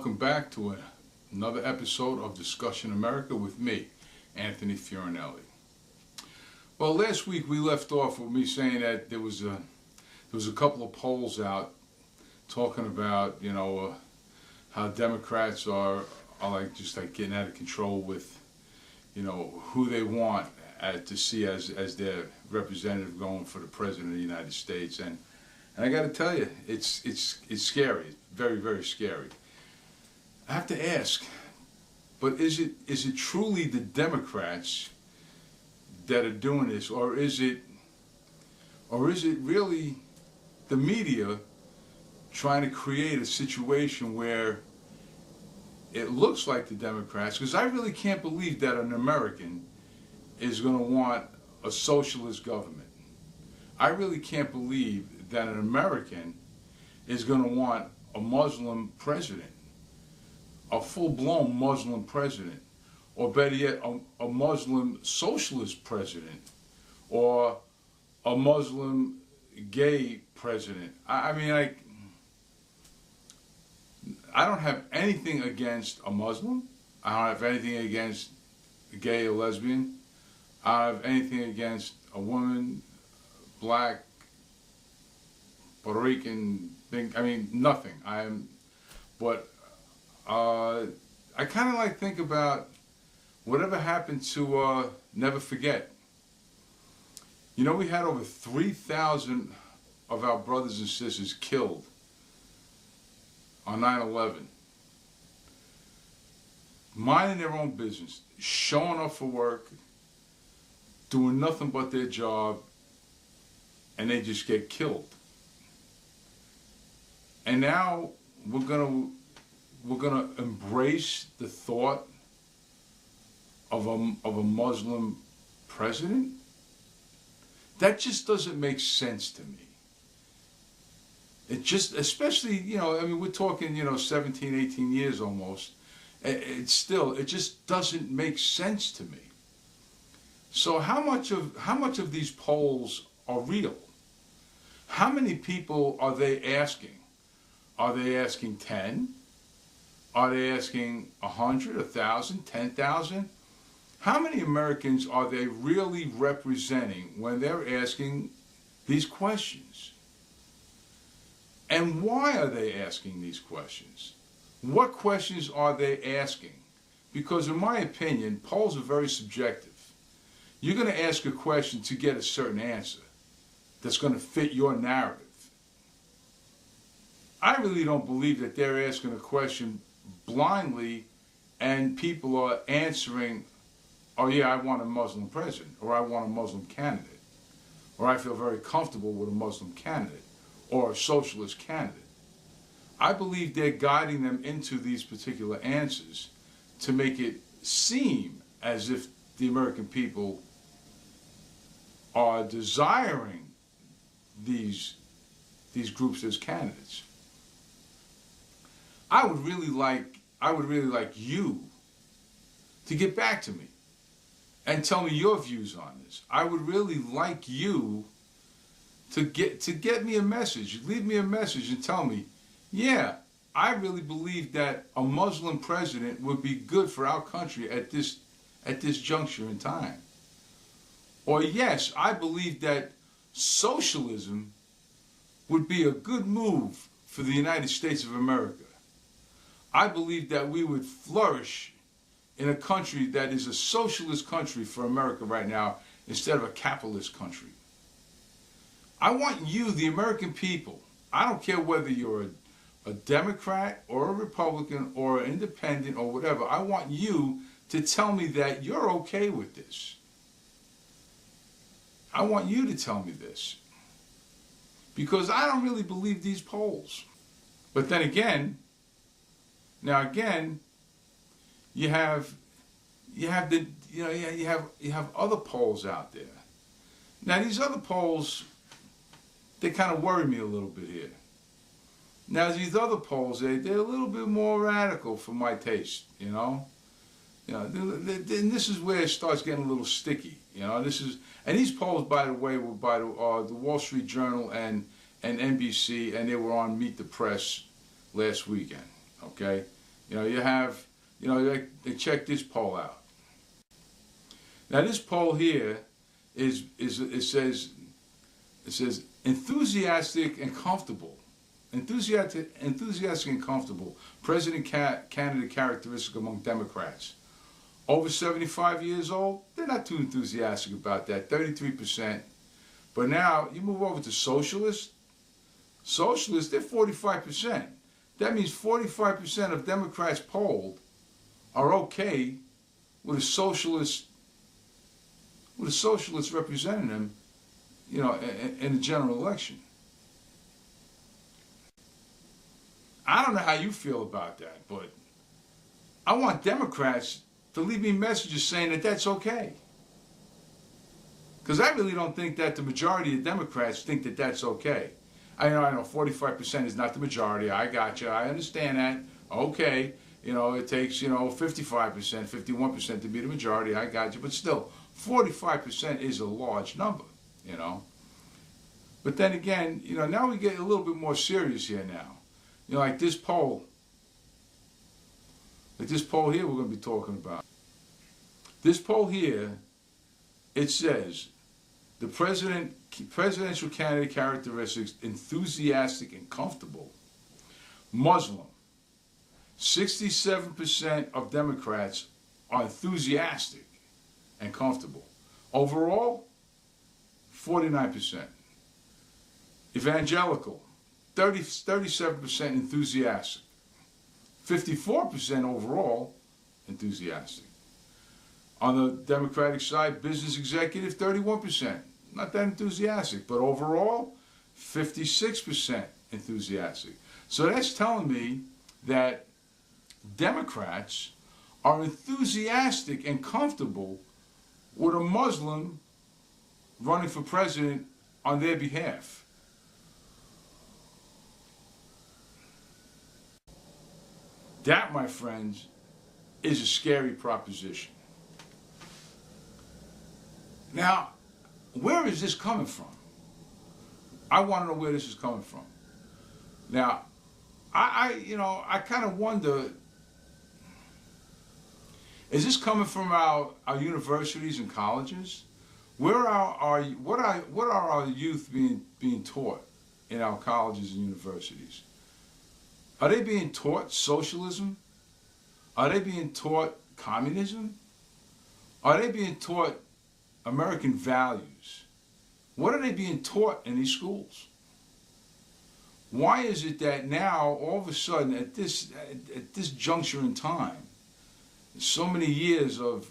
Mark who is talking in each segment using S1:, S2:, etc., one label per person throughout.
S1: Welcome back to another episode of Discussion America with me, Anthony Fiorinelli. Well, last week we left off with me saying that there was a couple of polls out talking about, how Democrats are just getting out of control with, who they want to see as their representative going for the president of the United States. And I got to tell you, it's scary. It's very, very scary. I have to ask, but is it truly the Democrats that are doing this, or is it really the media trying to create a situation where it looks like the Democrats? Because I really can't believe that an American is going to want a socialist government. I really can't believe that an American is going to want a Muslim president, a full-blown Muslim president, or better yet, a Muslim socialist president, or a Muslim gay president. I don't have anything against a Muslim. I don't have anything against a gay or lesbian. I don't have anything against a woman, black, Puerto Rican thing. Nothing. But I kind of think about whatever happened to Never Forget. We had over 3,000 of our brothers and sisters killed on 9/11, minding their own business, showing up for work, doing nothing but their job, and they just get killed. And now we're gonna embrace the thought of a Muslim president? That just doesn't make sense to me. It just, especially, we're talking, 17, 18 years almost. It just doesn't make sense to me. So how much of these polls are real? How many people are they asking? Are they asking 10? Are they asking 100, 1,000, 10,000? How many Americans are they really representing when they're asking these questions? And why are they asking these questions? What questions are they asking? Because in my opinion, polls are very subjective. You're going to ask a question to get a certain answer that's going to fit your narrative. I really don't believe that they're asking a question blindly and people are answering, oh yeah, I want a Muslim president, or I want a Muslim candidate, or I feel very comfortable with a Muslim candidate, or a socialist candidate. I believe they're guiding them into these particular answers to make it seem as if the American people are desiring these groups as candidates. I would really like you to get back to me and tell me your views on this. I would really like you to get me a message. Leave me a message and tell me, yeah, I really believe that a Muslim president would be good for our country at this juncture in time. Or yes, I believe that socialism would be a good move for the United States of America. I believe that we would flourish in a country that is a socialist country for America right now instead of a capitalist country. I want you, the American people, I don't care whether you're a Democrat or a Republican or an independent or whatever, I want you to tell me that you're okay with this. I want you to tell me this. Because I don't really believe these polls. But then again, you have other polls out there. Now these other polls, they kind of worry me a little bit here. Now these other polls, they're a little bit more radical for my taste, and this is where it starts getting a little sticky, and these polls, by the way, were by the Wall Street Journal and NBC, and they were on Meet the Press last weekend. Okay, You have, they check this poll out. Now this poll here it says enthusiastic and comfortable. Enthusiastic and comfortable. President candidate characteristic among Democrats. Over 75 years old, they're not too enthusiastic about that, 33%. But now you move over to socialists. Socialists, they're 45%. That means 45% of Democrats polled are okay with a socialist representing them, in the general election. I don't know how you feel about that, but I want Democrats to leave me messages saying that that's okay. Because I really don't think that the majority of Democrats think that that's okay. I know 45% is not the majority. I got you. I understand that. Okay. It takes, 55%, 51% to be the majority. I got you. But still, 45% is a large number, But then again, now we get a little bit more serious here now. Like this poll. Like this poll here we're going to be talking about. This poll here, it says, the presidential candidate characteristics, enthusiastic and comfortable. Muslim. 67% of Democrats are enthusiastic and comfortable. Overall, 49%. Evangelical, 37% enthusiastic. 54% overall enthusiastic. On the Democratic side, business executive, 31%. Not that enthusiastic, but overall, 56% enthusiastic. So that's telling me that Democrats are enthusiastic and comfortable with a Muslim running for president on their behalf. That, my friends, is a scary proposition. Now, where is this coming from? I want to know where this is coming from. Now, I kind of wonder, is this coming from our universities and colleges? What are our youth being taught in our colleges and universities? Are they being taught socialism? Are they being taught communism? Are they being taught American values? What are they being taught in these schools? Why is it that now, all of a sudden, at this juncture in time, so many years of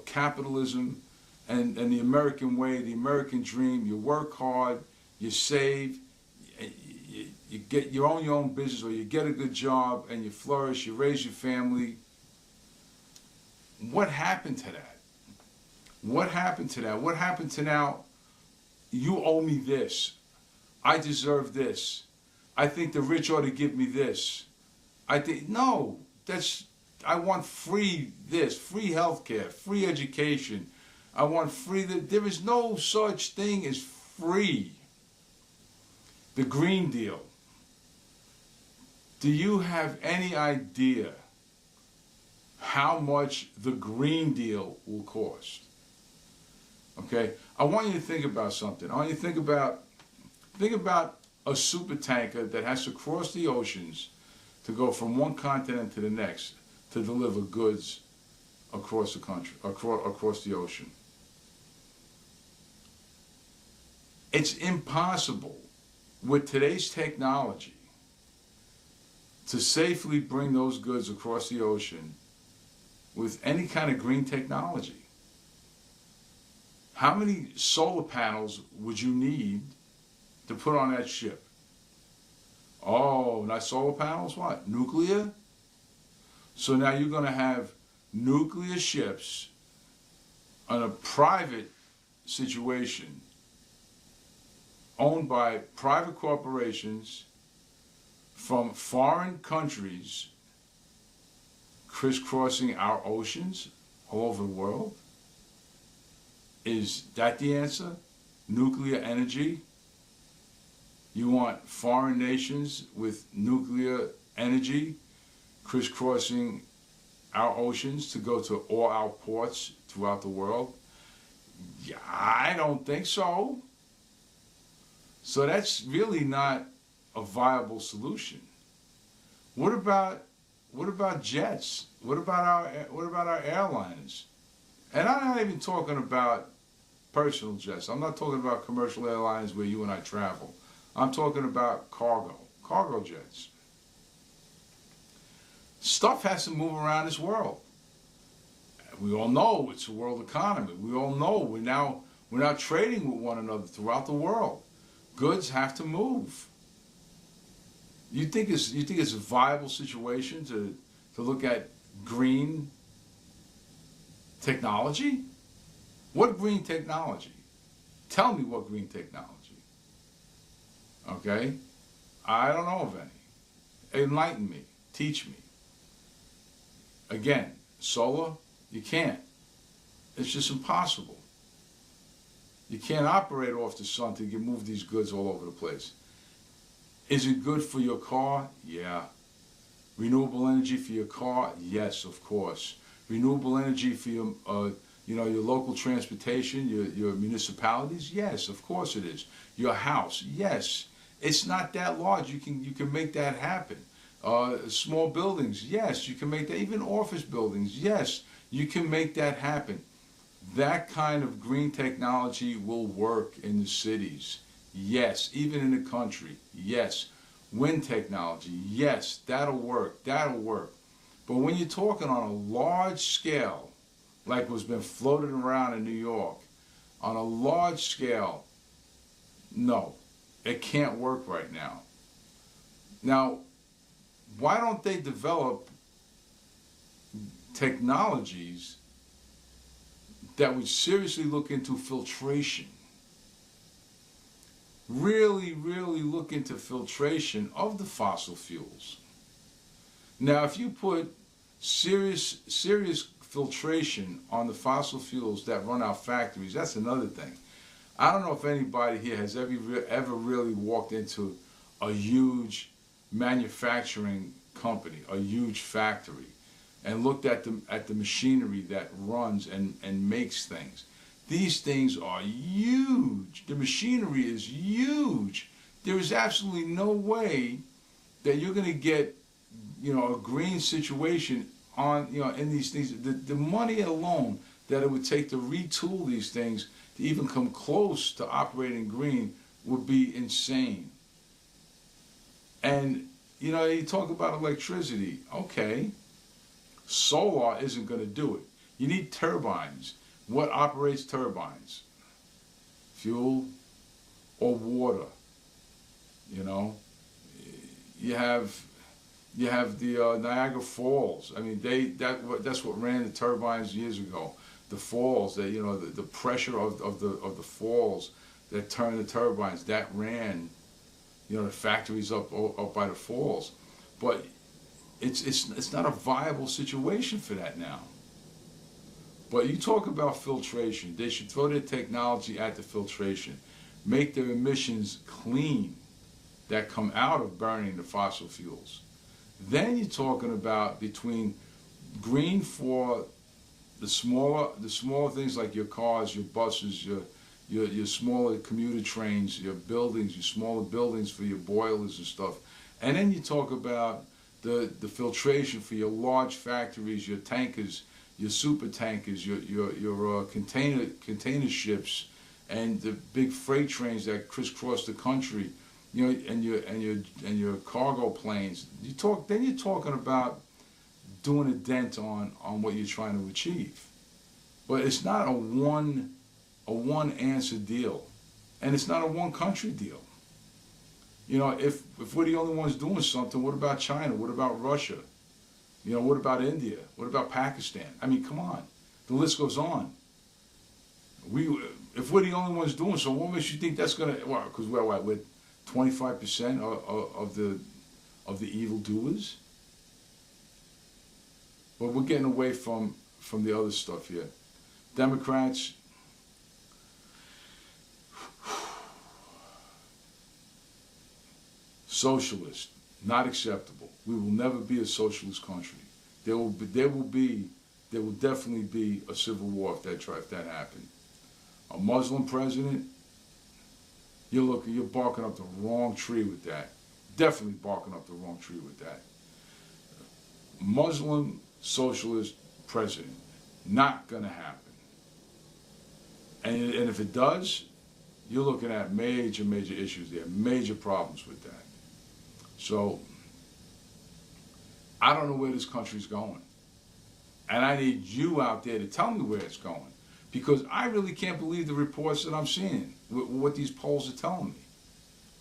S1: capitalism and the American way, the American dream, you work hard, you save, you own your own business, or you get a good job and you flourish, you raise your family. What happened to that? What happened to that? What happened to now, you owe me this, I deserve this, I think the rich ought to give me this. No, I want free this, free healthcare, free education. I want free there is no such thing as free. The Green Deal. Do you have any idea how much the Green Deal will cost? Okay, I want you to think about something. I want you to think about a super tanker that has to cross the oceans to go from one continent to the next to deliver goods across the country, across the ocean. It's impossible with today's technology to safely bring those goods across the ocean with any kind of green technology. How many solar panels would you need to put on that ship? Oh, not solar panels, what? Nuclear? So now you're going to have nuclear ships on a private situation owned by private corporations from foreign countries crisscrossing our oceans all over the world? Is that the answer? Nuclear energy? You want foreign nations with nuclear energy crisscrossing our oceans to go to all our ports throughout the world? Yeah, I don't think so. So that's really not a viable solution. What about jets? What about our airliners? And I'm not even talking about personal jets. I'm not talking about commercial airlines where you and I travel. I'm talking about cargo jets. Stuff has to move around this world. We all know it's a world economy. We all know we're now trading with one another throughout the world. Goods have to move. You think it's a viable situation to look at green technology? What green technology? Tell me what green technology. Okay? I don't know of any. Enlighten me. Teach me. Again, solar, you can't. It's just impossible. You can't operate off the sun to move these goods all over the place. Is it good for your car? Yeah. Renewable energy for your car? Yes, of course. Renewable energy for your, your local transportation, your municipalities? Yes, of course it is. Your house? Yes. It's not that large. You can make that happen. Small buildings? Yes, you can make that. Even office buildings? Yes, you can make that happen. That kind of green technology will work in the cities. Yes, even in the country. Yes. Wind technology. Yes, that'll work. That'll work. But when you're talking on a large scale, like what's been floated around in New York, on a large scale, no, it can't work right now. Now, why don't they develop technologies that would seriously look into filtration? Really, really look into filtration of the fossil fuels. Now, if you put serious filtration on the fossil fuels that run our factories, that's another thing. I don't know if anybody here has ever really walked into a huge manufacturing company, a huge factory, and looked at the machinery that runs and makes things. These things are huge. The machinery is huge. There is absolutely no way that you're going to get, a green situation on, in these things. The money alone that it would take to retool these things to even come close to operating green would be insane. And, you talk about electricity. Okay. Solar isn't going to do it. You need turbines. What operates turbines? Fuel or water? You have the Niagara Falls. I mean, that's what ran the turbines years ago. The falls, the pressure of the falls that turn the turbines, that ran, the factories up by the falls. But it's not a viable situation for that now. But you talk about filtration. They should throw their technology at the filtration. Make their emissions clean that come out of burning the fossil fuels. Then you're talking about between green for the smaller things like your cars, your buses, your smaller commuter trains, your buildings, your smaller buildings for your boilers and stuff. And then you talk about the filtration for your large factories, your tankers, your super tankers, your container ships, and the big freight trains that crisscross the country, and your cargo planes. Then you're talking about doing a dent on what you're trying to achieve. But it's not a one answer deal, and it's not a one country deal. If we're the only ones doing something, what about China? What about Russia? What about India? What about Pakistan? I mean, come on. The list goes on. If we're the only ones doing so, what makes you think that's going to... Well, because we're 25% of the evildoers? But we're getting away from the other stuff here. Democrats... Socialists. Not acceptable. We will never be a socialist country. There will definitely be a civil war if that happened. A Muslim president, you're barking up the wrong tree with that. Definitely barking up the wrong tree with that. Muslim socialist president, not going to happen. And if it does, you're looking at major issues there, major problems with that. So, I don't know where this country's going. And I need you out there to tell me where it's going. Because I really can't believe the reports that I'm seeing, what these polls are telling me.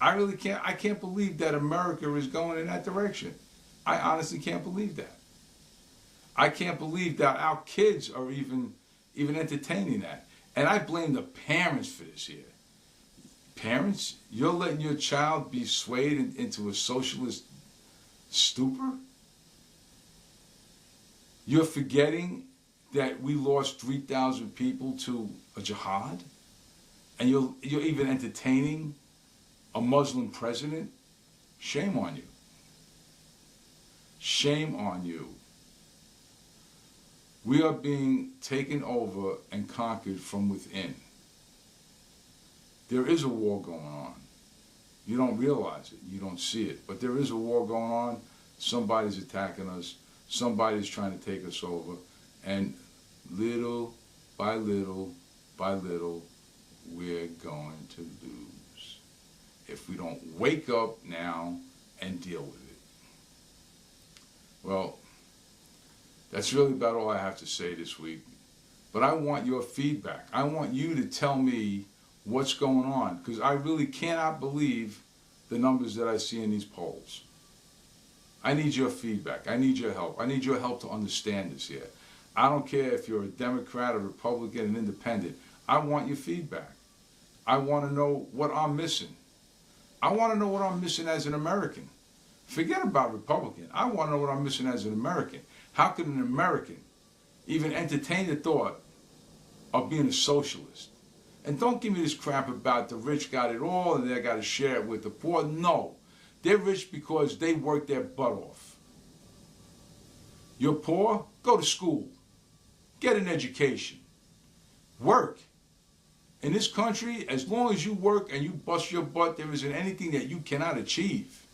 S1: I can't believe that America is going in that direction. I honestly can't believe that. I can't believe that our kids are even entertaining that. And I blame the parents for this here. Parents, you're letting your child be swayed into a socialist stupor? You're forgetting that we lost 3,000 people to a jihad? And you're even entertaining a Muslim president? Shame on you. Shame on you. We are being taken over and conquered from within. There is a war going on. You don't realize it. You don't see it. But there is a war going on. Somebody's attacking us. Somebody's trying to take us over. And little by little by little, we're going to lose if we don't wake up now and deal with it. Well, that's really about all I have to say this week. But I want your feedback. I want you to tell me what's going on, because I really cannot believe the numbers that I see in these polls. I need your feedback. I need your help. I need your help to understand this here. I don't care if you're a Democrat, a Republican, an independent. I want your feedback. I want to know what I'm missing. I want to know what I'm missing as an American. Forget about Republican. I want to know what I'm missing as an American. How can an American even entertain the thought of being a socialist? And don't give me this crap about the rich got it all and they got to share it with the poor. No. They're rich because they work their butt off. You're poor? Go to school. Get an education. Work. In this country, as long as you work and you bust your butt, there isn't anything that you cannot achieve.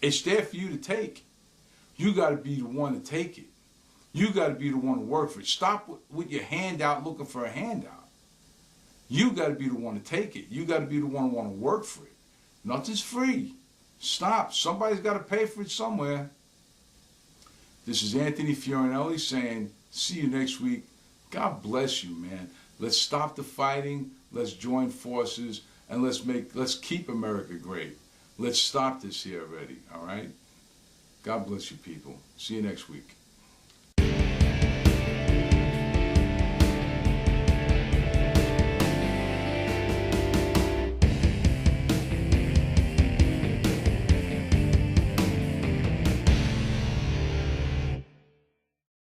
S1: It's there for you to take. You got to be the one to take it. You got to be the one to work for it. Stop with your hand out looking for a handout. You got to be the one to take it. You got to be the one who want to work for it. Nothing's free. Stop. Somebody's got to pay for it somewhere. This is Anthony Fiorinelli saying, see you next week. God bless you, man. Let's stop the fighting. Let's join forces. And let's keep America great. Let's stop this here already, all right? God bless you, people. See you next week.